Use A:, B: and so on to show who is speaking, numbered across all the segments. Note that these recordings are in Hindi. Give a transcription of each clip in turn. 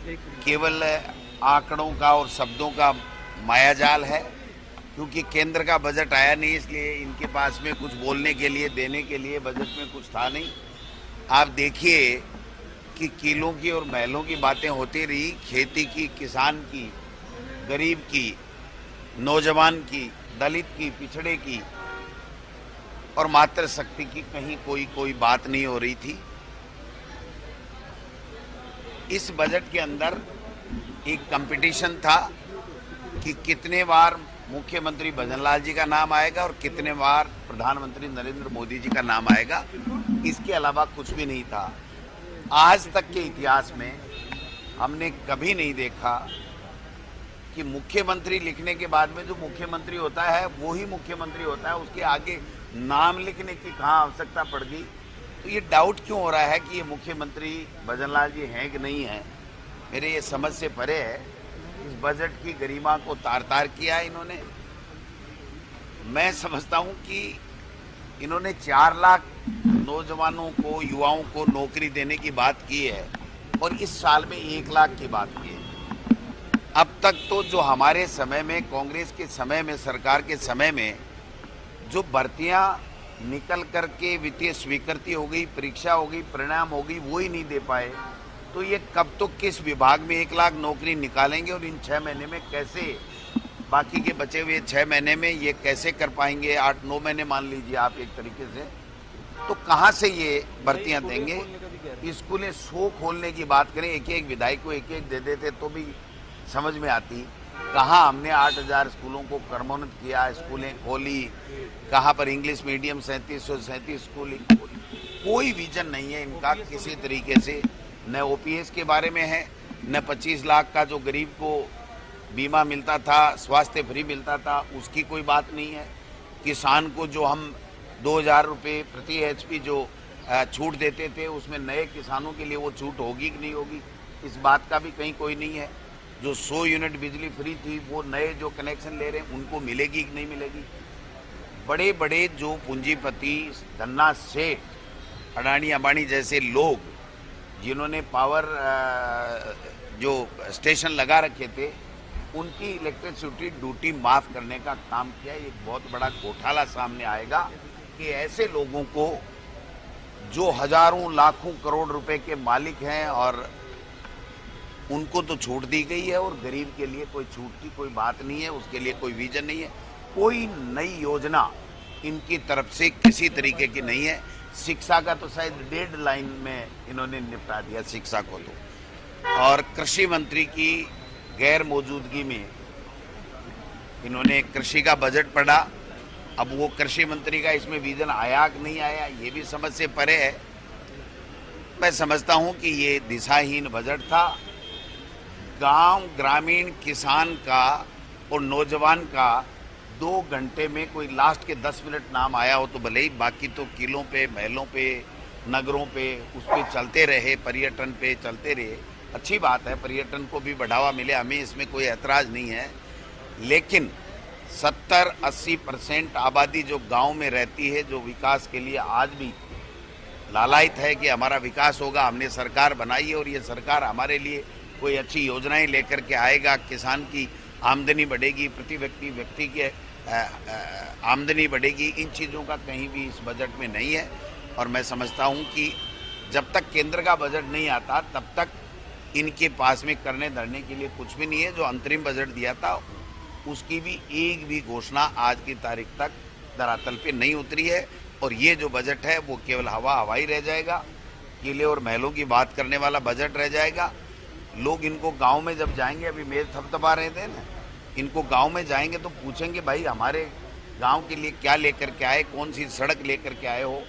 A: केवल आंकड़ों का और शब्दों का मायाजाल है, क्योंकि केंद्र का बजट आया नहीं, इसलिए इनके पास में कुछ बोलने के लिए, देने के लिए बजट में कुछ था नहीं। आप देखिए कि किलों की और महलों की बातें होती रही, खेती की, किसान की, गरीब की, नौजवान की, दलित की, पिछड़े की और मातृशक्ति की कहीं कोई बात नहीं हो रही थी। इस बजट के अंदर एक कंपटीशन था कि कितने बार मुख्यमंत्री भजनलाल जी का नाम आएगा और कितने बार प्रधानमंत्री नरेंद्र मोदी जी का नाम आएगा। इसके अलावा कुछ भी नहीं था। आज तक के इतिहास में हमने कभी नहीं देखा कि मुख्यमंत्री लिखने के बाद में जो मुख्यमंत्री होता है वो ही मुख्यमंत्री होता है, उसके आगे नाम लिखने की कहाँ आवश्यकता पड़ गई। तो ये डाउट क्यों हो रहा है कि ये मुख्यमंत्री भजनलाल जी हैं कि नहीं हैं, मेरे ये समझ से परे है। इस बजट की गरिमा को तार तार किया इन्होंने। मैं समझता हूं कि इन्होंने 4 लाख नौजवानों को, युवाओं को नौकरी देने की बात की है और इस साल में 1 लाख की बात की है। अब तक तो जो हमारे समय में, कांग्रेस के समय में, सरकार के समय में जो भर्तियां निकल करके वित्तीय स्वीकृति हो गई, परीक्षा हो गई, परिणाम हो गई, वो ही नहीं दे पाए, तो ये कब तो किस विभाग में 1 लाख नौकरी निकालेंगे और इन 6 महीने में कैसे, बाकी के बचे हुए 6 महीने में ये कैसे कर पाएंगे। 8-9 महीने मान लीजिए आप एक तरीके से, तो कहाँ से ये भर्तियां देंगे। स्कूलें 100 खोलने की बात करें, एक विधायक को एक दे देते तो भी समझ में आती। कहाँ हमने 8000 स्कूलों को क्रमोन्नत किया, स्कूलें खोली, कहाँ पर इंग्लिश मीडियम 3737 स्कूल खोली। कोई विजन नहीं है इनका किसी तरीके से। न ओपीएस के बारे में है, न 25 लाख का जो गरीब को बीमा मिलता था, स्वास्थ्य फ्री मिलता था, उसकी कोई बात नहीं है। किसान को जो हम 2000 रुपये प्रति एचपी जो छूट देते थे, उसमें नए किसानों के लिए वो छूट होगी कि नहीं होगी, इस बात का भी कहीं कोई नहीं है। जो 100 यूनिट बिजली फ्री थी, वो नए जो कनेक्शन ले रहे हैं उनको मिलेगी कि नहीं मिलेगी। बड़े बड़े जो पूंजीपति, धन्ना सेठ, अडानी अंबानी जैसे लोग जिन्होंने पावर जो स्टेशन लगा रखे थे, उनकी इलेक्ट्रिसिटी ड्यूटी माफ करने का काम किया। एक बहुत बड़ा घोटाला सामने आएगा कि ऐसे लोगों को जो हजारों लाखों करोड़ रुपए के मालिक हैं और उनको तो छूट दी गई है और गरीब के लिए कोई छूट की कोई बात नहीं है, उसके लिए कोई विजन नहीं है, कोई नई योजना इनकी तरफ से किसी तरीके की नहीं है। शिक्षा का तो शायद डेडलाइन में इन्होंने निपटा दिया शिक्षा को तो। और कृषि मंत्री की गैर मौजूदगी में इन्होंने कृषि का बजट पढ़ा। अब वो कृषि मंत्री का इसमें विजन आया कि नहीं आया, ये भी समझ से परे है। मैं समझता हूं कि ये दिशाहीन बजट था। गांव, ग्रामीण किसान का और नौजवान का 2 घंटे में कोई लास्ट के 10 मिनट नाम आया हो तो भले ही, बाकी तो किलों पे, महलों पे, नगरों पे, उस पर चलते रहे, पर्यटन पे चलते रहे। अच्छी बात है, पर्यटन को भी बढ़ावा मिले, हमें इसमें कोई ऐतराज़ नहीं है। लेकिन 70-80% आबादी जो गांव में रहती है, जो विकास के लिए आज भी लालायित है कि हमारा विकास होगा, हमने सरकार बनाई है और ये सरकार हमारे लिए कोई अच्छी योजनाएं लेकर के आएगा, किसान की आमदनी बढ़ेगी, प्रति व्यक्ति की आमदनी बढ़ेगी, इन चीज़ों का कहीं भी इस बजट में नहीं है। और मैं समझता हूं कि जब तक केंद्र का बजट नहीं आता तब तक इनके पास में करने धरने के लिए कुछ भी नहीं है। जो अंतरिम बजट दिया था उसकी भी एक भी घोषणा आज की तारीख तक धरातल पे नहीं उतरी है और ये जो बजट है वो केवल हवाई रह जाएगा, किले और महलों की बात करने वाला बजट रह जाएगा। लोग इनको गांव में जब जाएंगे, अभी मेरे थपथपा रहे थे ना, इनको गांव में जाएंगे तो पूछेंगे भाई हमारे गांव के लिए क्या लेकर के आए, कौन सी सड़क लेकर के आए हो।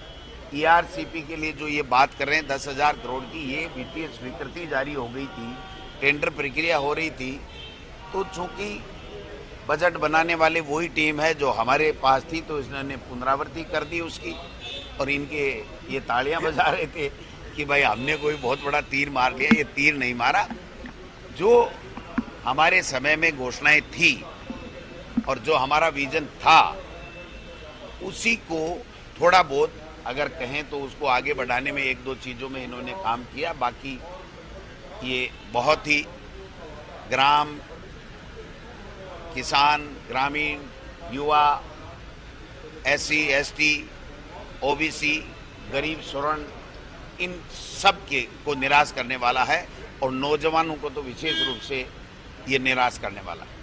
A: ईआरसीपी के लिए जो ये बात कर रहे हैं 10,000 करोड़ की, ये वित्तीय स्वीकृति जारी हो गई थी, टेंडर प्रक्रिया हो रही थी, तो चूंकि बजट बनाने वाले वही टीम है जो हमारे पास थी, तो इन्होंने पुनरावृत्ति कर दी उसकी। और इनके ये तालियां बजा रहे थे कि भाई हमने कोई बहुत बड़ा तीर मार लिया। ये तीर नहीं मारा, जो हमारे समय में घोषणाएं थी और जो हमारा विजन था उसी को थोड़ा बहुत अगर कहें तो उसको आगे बढ़ाने में 1-2 चीज़ों में इन्होंने काम किया। बाकी ये बहुत ही ग्राम, किसान, ग्रामीण, युवा, SC, ST, OBC, गरीब, स्वर्ण, इन सब के को निराश करने वाला है और नौजवानों को तो विशेष रूप से ये निराश करने वाला है।